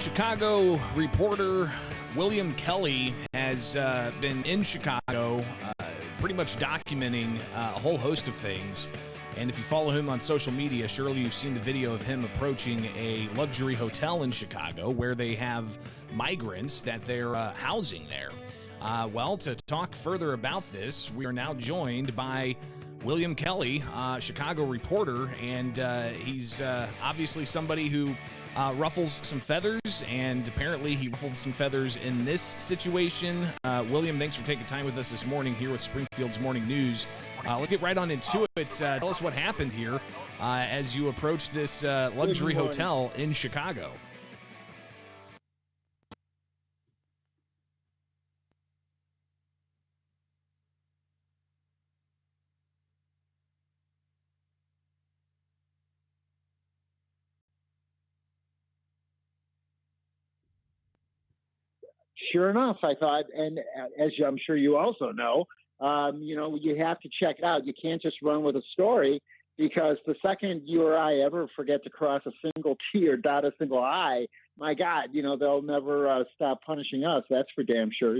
Chicago reporter William Kelly has been in Chicago pretty much documenting a whole host of things. And if you follow him on social media, surely you've seen the video of him approaching a luxury hotel in Chicago where they have migrants that they're housing there. Well, to talk further about this, we are now joined by William Kelly, Chicago reporter, and he's obviously somebody who ruffles some feathers, and apparently he ruffled some feathers in this situation. William, thanks for taking time with us this morning here with Springfield's Morning News. Let's get right on into it. Tell us what happened here as you approached this luxury hotel in Chicago. Sure enough, I thought, and as I'm sure you also know, you have to check it out. You can't just run with a story, because the second you or I ever forget to cross a single T or dot a single I, my God, they'll never stop punishing us. That's for damn sure.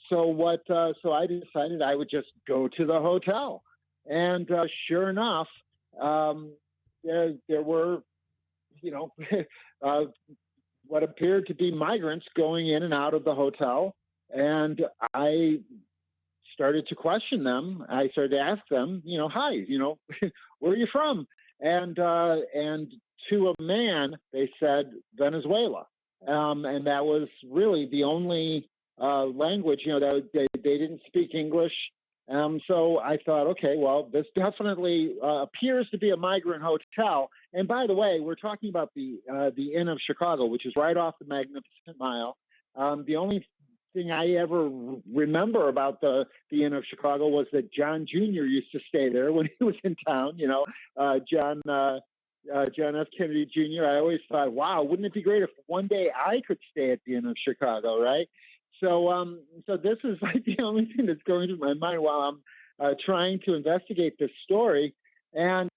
So I decided I would just go to the hotel, and sure enough, there were, what appeared to be migrants going in and out of the hotel. And I started to question them. I started to ask them, hi, where are you from? And to a man, they said Venezuela. And that was really the only language, they didn't speak English. So I thought, okay, well, this definitely appears to be a migrant hotel. And by the way, we're talking about the Inn of Chicago, which is right off the Magnificent Mile. The only thing I ever remember about the Inn of Chicago was that John Jr. used to stay there when he was in town. John F. Kennedy Jr. I always thought, wow, wouldn't it be great if one day I could stay at the Inn of Chicago, right? So this is like the only thing that's going through my mind while I'm trying to investigate this story. And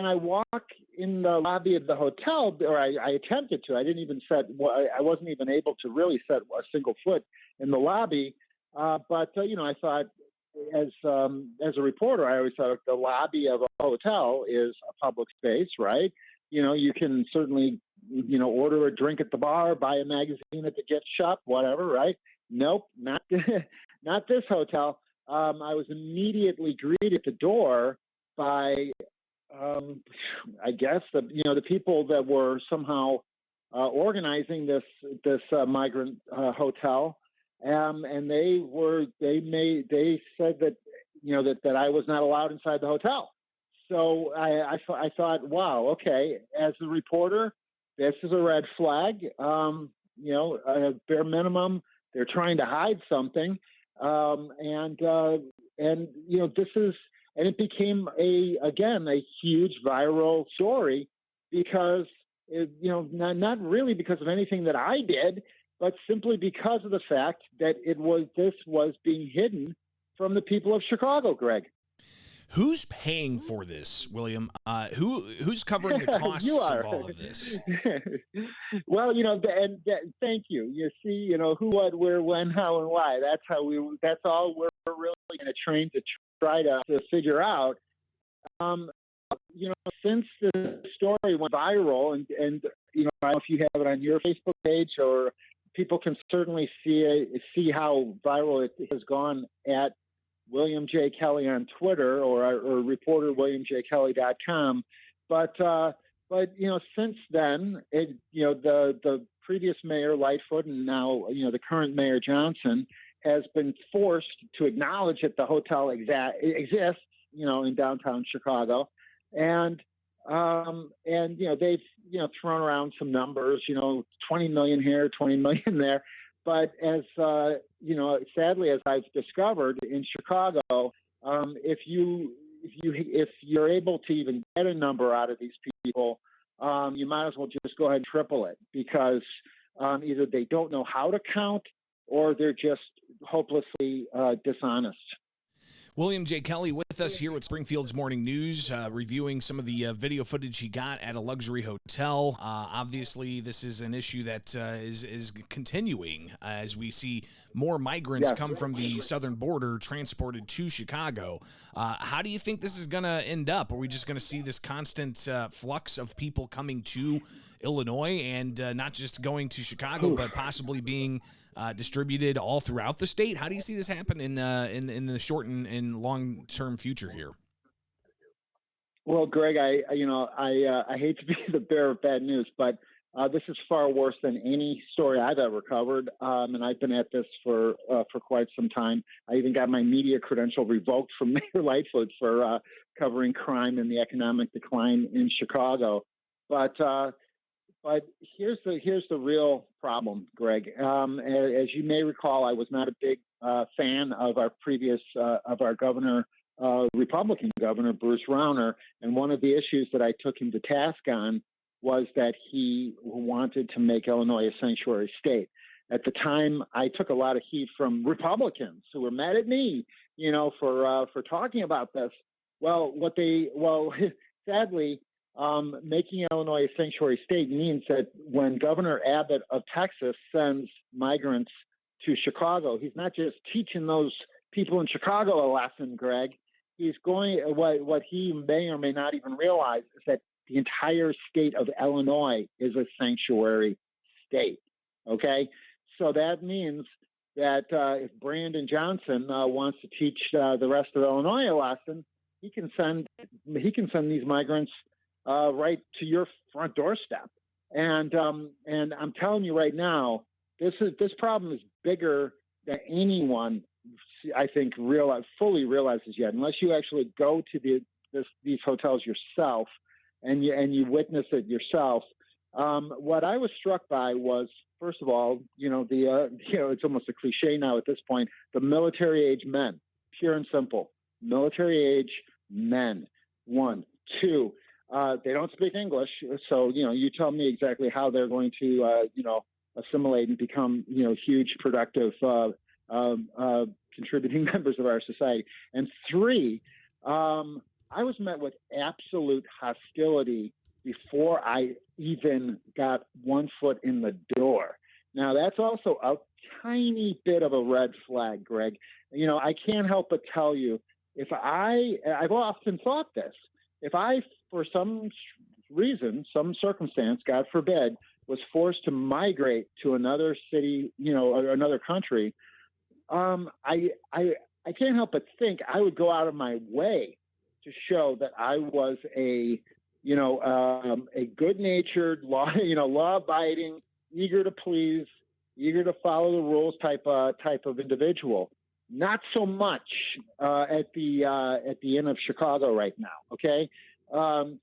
I walk in the lobby of the hotel, or I attempted to. I didn't even I wasn't even able to really set a single foot in the lobby. But I thought, as a reporter, I always thought the lobby of a hotel is a public space, right? You can certainly, order a drink at the bar, buy a magazine at the gift shop, whatever, right? Nope, not not this hotel. I was immediately greeted at the door by, I guess the people that were somehow organizing this migrant hotel, and they said that that I was not allowed inside the hotel. So I thought, wow, okay, as a reporter, this is a red flag. Bare minimum, they're trying to hide something. And it became a huge viral story, because not really because of anything that I did, but simply because of the fact that this was being hidden from the people of Chicago, Greg. Who's paying for this, William? Who's covering the costs of all of this? Well, thank you. You see, who, what, where, when, how, and why. That's all we're really going to train to try to figure out. Since the story went viral, and I don't know if you have it on your Facebook page, or people can certainly see how viral it has gone at William J. Kelly on Twitter, or reporter WilliamJKelly.com. But since then, the previous mayor Lightfoot, and now the current mayor Johnson, has been forced to acknowledge that the hotel exists, in downtown Chicago, and they've thrown around some numbers, 20 million here, 20 million there. But as sadly, as I've discovered in Chicago, if you're able to even get a number out of these people, you might as well just go ahead and triple it, because either they don't know how to count, or they're just hopelessly dishonest. William J. Kelly with us here with Springfield's Morning News, reviewing some of the video footage he got at a luxury hotel. Obviously, this is an issue that is continuing as we see more migrants come from the southern border transported to Chicago. How do you think this is going to end up? Are we just going to see this constant flux of people coming to Illinois and not just going to Chicago, but possibly being distributed all throughout the state? How do you see this happen in the short and long-term future here? Well, Greg, I hate to be the bearer of bad news, but this is far worse than any story I've ever covered, and I've been at this for quite some time. I even got my media credential revoked from Mayor Lightfoot for covering crime and the economic decline in Chicago. But here's the real problem, Greg. As you may recall, I was not a big fan of our previous of our governor, Republican governor Bruce Rauner, and one of the issues that I took him to task on was that he wanted to make Illinois a sanctuary state. At the time, I took a lot of heat from Republicans who were mad at me, for talking about this. Sadly. Making Illinois a sanctuary state means that when Governor Abbott of Texas sends migrants to Chicago, he's not just teaching those people in Chicago a lesson, Greg. He's going, what he may or may not even realize is that the entire state of Illinois is a sanctuary state. Okay? So that means that if Brandon Johnson wants to teach the rest of Illinois a lesson, he can send these migrants right to your front doorstep. And I'm telling you right now, this problem is bigger than anyone, I think, fully realizes yet. Unless you actually go to these hotels yourself and you witness it yourself. What I was struck by was, first of all, it's almost a cliche now at this point, the military age men, pure and simple, military age men. 1, 2. They don't speak English, so you tell me exactly how they're going to assimilate and become huge, productive, contributing members of our society. And 3, I was met with absolute hostility before I even got one foot in the door. Now that's also a tiny bit of a red flag, Greg. I can't help but tell you, I've often thought this. If I, for some reason, some circumstance, God forbid, was forced to migrate to another city, or another country, I can't help but think I would go out of my way to show that I was a good-natured, law-abiding, eager to please, eager to follow the rules type of individual. Not so much at the Inn of Chicago right now. Okay,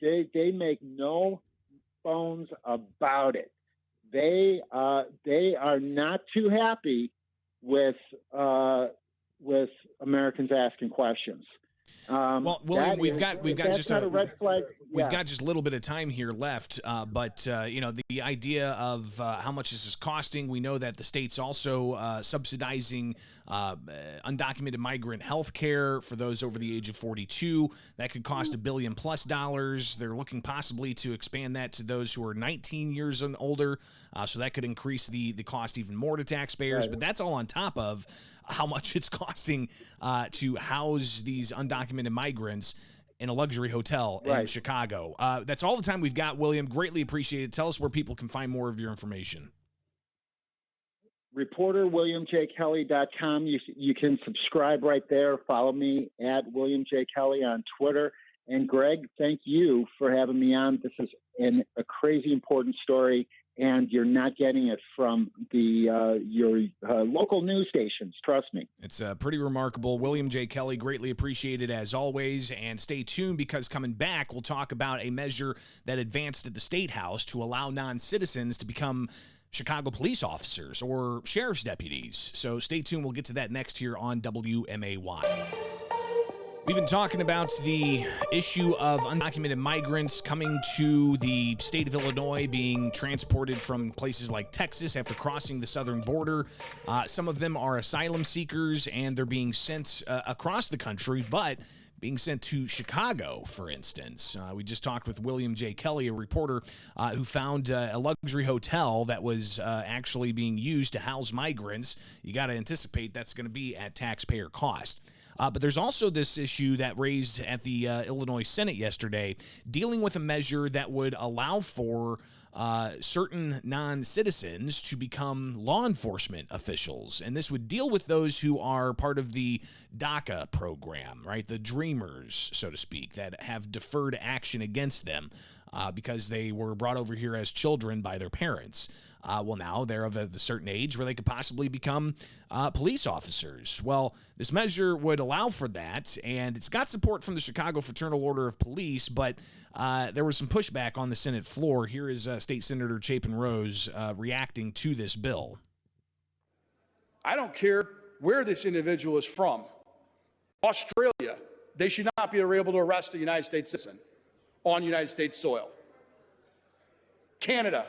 they make no bones about it. They are not too happy with Americans asking questions. Well, William, we've got just a red flag. We've got just a little bit of time here left, but the idea of how much this is costing. We know that the state's also subsidizing undocumented migrant health care for those over the age of 42. That could cost $1 billion plus. They're looking possibly to expand that to those who are 19 years and older, so that could increase the cost even more to taxpayers. Right. But that's all on top of how much it's costing to house these undocumented migrants in a luxury hotel in Chicago. That's all the time we've got, William. Greatly appreciate it. Tell us where people can find more of your information. ReporterWilliamJKelly.com. You can subscribe right there. Follow me at William J. Kelly on Twitter. And Greg, thank you for having me on. This is a crazy important story, and you're not getting it from your local news stations. Trust me. It's pretty remarkable. William J. Kelly, greatly appreciated as always. And stay tuned, because coming back, we'll talk about a measure that advanced at the State House to allow non-citizens to become Chicago police officers or sheriff's deputies. So stay tuned. We'll get to that next here on WMAY. We've been talking about the issue of undocumented migrants coming to the state of Illinois, being transported from places like Texas after crossing the southern border. Some of them are asylum seekers, and they're being sent across the country, but being sent to Chicago, for instance. We just talked with William J. Kelly, a reporter who found a luxury hotel that was actually being used to house migrants. You got to anticipate that's going to be at taxpayer cost. But there's also this issue that raised at the Illinois Senate yesterday, dealing with a measure that would allow for certain non-citizens to become law enforcement officials. And this would deal with those who are part of the DACA program, right? The dreamers, so to speak, that have deferred action against them because they were brought over here as children by their parents. Well, now they're of a certain age where they could possibly become police officers. Well, this measure would allow for that, and it's got support from the Chicago Fraternal Order of Police, but there was some pushback on the Senate floor. Here is State Senator Chapin Rose reacting to this bill. I don't care where this individual is from. Australia, they should not be able to arrest a United States citizen on United States soil. Canada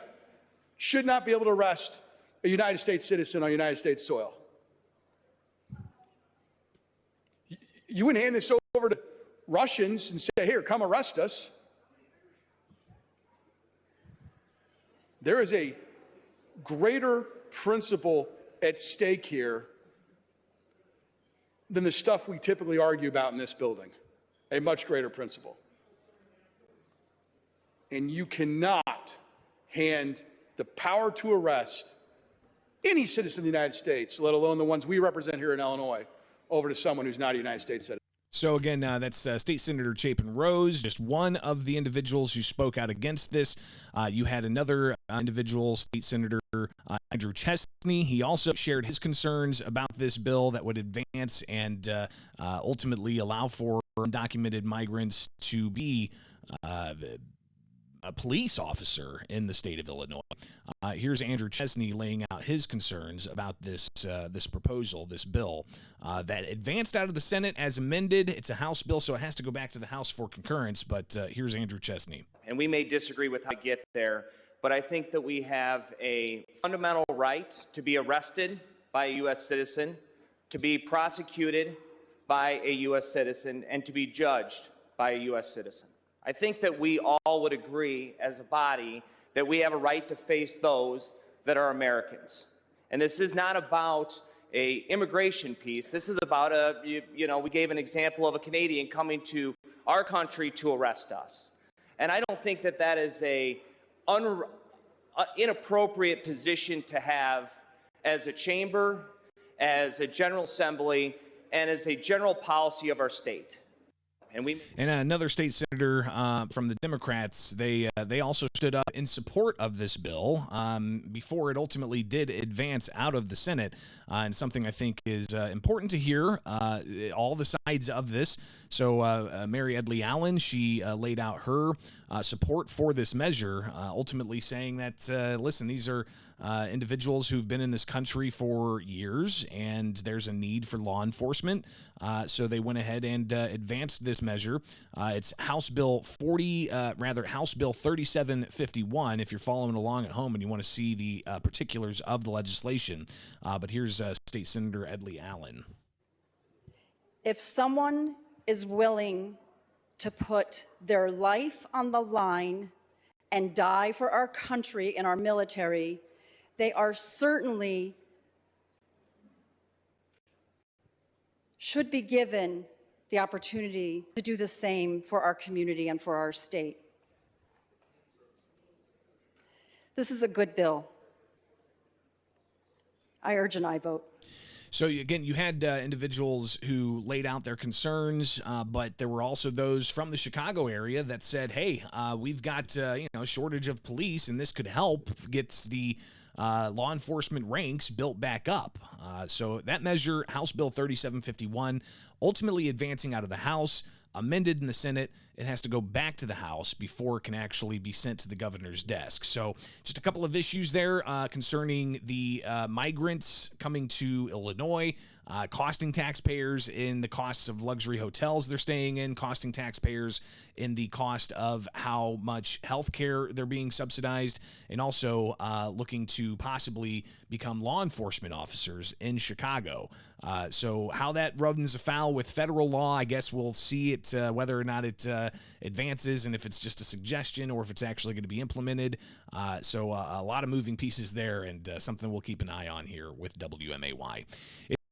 should not be able to arrest a United States citizen on United States soil. You wouldn't hand this over to Russians and say, here, come arrest us. There is a greater principle at stake here than the stuff we typically argue about in this building. A much greater principle. And you cannot hand the power to arrest any citizen of the United States, let alone the ones we represent here in Illinois, over to someone who's not a United States citizen. So again, that's State Senator Chapin Rose, just one of the individuals who spoke out against this. You had another individual, State Senator Andrew Chesney. He also shared his concerns about this bill that would advance and ultimately allow for undocumented migrants to be a police officer in the state of Illinois. Here's Andrew Chesney laying out his concerns about this proposal, this bill that advanced out of the Senate as amended. It's a House bill, so it has to go back to the House for concurrence. But here's Andrew Chesney. And we may disagree with how to get there, but I think that we have a fundamental right to be arrested by a U.S. citizen, to be prosecuted by a U.S. citizen, and to be judged by a U.S. citizen. I think that we all would agree as a body that we have a right to face those that are Americans. And this is not about a immigration piece. This is about we gave an example of a Canadian coming to our country to arrest us. And I don't think that that is a inappropriate position to have as a chamber, as a General Assembly, and as a general policy of our state. And another state senator from the Democrats, they also stood up in support of this bill before it ultimately did advance out of the Senate, and something I think is important to hear, all the sides of this. So Mary Edley Allen, she laid out her support for this measure, ultimately saying that, listen, these are individuals who've been in this country for years, and there's a need for law enforcement. So they went ahead and advanced this measure. It's House Bill 3751, if you're following along at home and you want to see the particulars of the legislation. But here's State Senator Edley Allen. If someone is willing to put their life on the line and die for our country and our military, they are certainly should be given the opportunity to do the same for our community and for our state. This is a good bill. I urge an aye vote. So again, you had individuals who laid out their concerns, but there were also those from the Chicago area that said, "Hey, we've got a shortage of police, and this could help get the law enforcement ranks built back up." So that measure, House Bill 3751, ultimately advancing out of the House, amended in the Senate. It has to go back to the House before it can actually be sent to the governor's desk. So just a couple of issues there concerning the migrants coming to Illinois. costing taxpayers in the costs of luxury hotels they're staying in, costing taxpayers in the cost of how much health care they're being subsidized, and also looking to possibly become law enforcement officers in Chicago. So how that runs afoul with federal law, I guess we'll see it, whether or not it advances, and if it's just a suggestion or if it's actually going to be implemented. So a lot of moving pieces there, and something we'll keep an eye on here with WMAY.